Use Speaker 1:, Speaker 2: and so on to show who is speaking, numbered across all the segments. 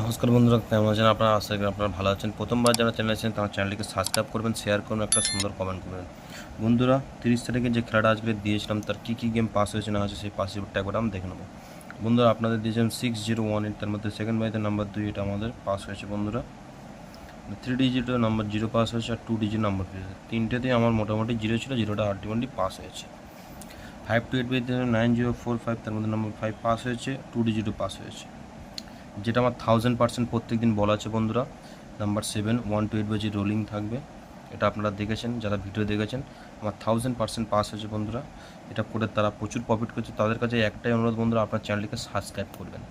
Speaker 1: নমস্কার বন্ধুরা, কেমন আছেন আপনারা? আশা করি আপনারা ভালো আছেন। প্রথমবার যারা চ্যানেল আছেন তারা চ্যানেলটিকে সাবস্ক্রাইব করবেন, শেয়ার করুন, একটা সুন্দর কমেন্ট করবেন। বন্ধুরা, 30 তারিখে যে খেলাটা আজকে দিয়েছিলাম তার কী গেম পাস হয়েছে না হয়েছে সেই পাস রিপোর্টটা একবার আমরা দেখে নেবো। বন্ধুরা, আপনাদের দিয়েছিলাম 6018, তার মধ্যে সেকেন্ড বাড়িতে নাম্বার 2 এটা আমাদের পাস হয়েছে। বন্ধুরা, 3 ডিজিটের নাম্বার 0 পাস হয়েছে আর 2 ডিজিট নাম্বার পেয়েছে। তিনটেতেই আমার মোটামুটি 0 ছিল, 0টা আলটিমেটলি পাস হয়েছে। 5 to 8 বাড়িতে 9045, তার মধ্যে নাম্বার 5 পাস হয়েছে, 2 ডিজিটও পাস হয়েছে। যেটা আমার 1000% প্রত্যেক দিন বলা আছে বন্ধুরা। নাম্বার 7 1 to 8 বাজে রোলিং থাকবে, এটা আপনারা দেখেছেন, যারা ভিডিও দেখেছেন। আমার 1000% পাস হয়েছে বন্ধুরা। এটা করে তারা প্রচুর প্রফিট করছে। তাদের কাছে একটাই অনুরোধ বন্ধুরা, আপনার চ্যানেলটিকে সাবস্ক্রাইব করবেন।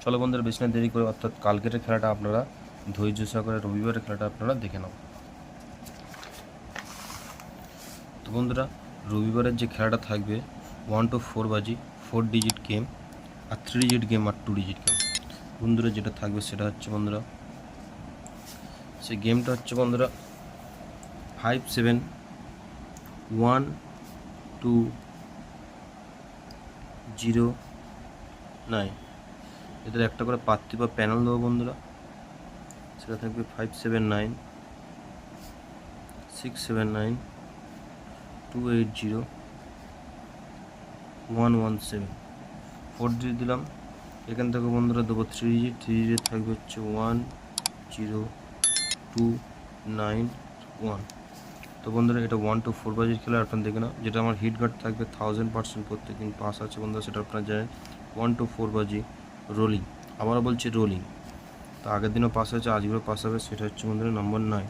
Speaker 1: চলো বন্ধুরা, বেশি না দেরি করে, অর্থাৎ কালকের খেলাটা আপনারা ধৈর্য সহকারে রবিবারের খেলাটা আপনারা দেখে নাও। তো বন্ধুরা, রবিবারের যে খেলাটা থাকবে 1 to 4 বাজি 4 ডিজিট গেম আর 3 ডিজিট গেম আর 2 ডিজিট গেম। বন্ধুরা, যেটা থাকবে সেটা হচ্ছে বন্ধুরা, সেই গেমটা হচ্ছে বন্ধুরা 571209। এদের একটা করে পাত্রী বা প্যানেল দেবো বন্ধুরা। সেটা থাকবে 579679280117। 4 ডিজিট দিলাম। এখান থেকে বন্ধুরা দেবো 3 ডিজিট। 3 ডিজিট থাকবে হচ্ছে 102991। তো বন্ধুরা, এটা 1 to 4 বাজির খেলা, আপনারা দেখে নাও। যেটা আমার হিট গার্ড থাকবে 1000% প্রত্যেক দিন পাস আছে বন্ধুরা, সেটা আপনারা জানেন। 1 to 4 বাজি রোলিং, আবারও বলছি রোলিং। তো আগের দিনও পাস হয়েছে, আজকেও পাস হবে, সেটা হচ্ছে বন্ধুরা নাম্বার 9।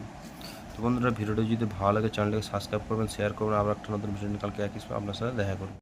Speaker 1: তো বন্ধুরা, ভিডিওটা যদি ভালো লাগে চ্যানেলটাকে সাবস্ক্রাইব করবেন, শেয়ার করবেন। আবার একটা নতুন ভিডিও নিয়ে কালকে একই সময় আপনার সাথে দেখা করবেন।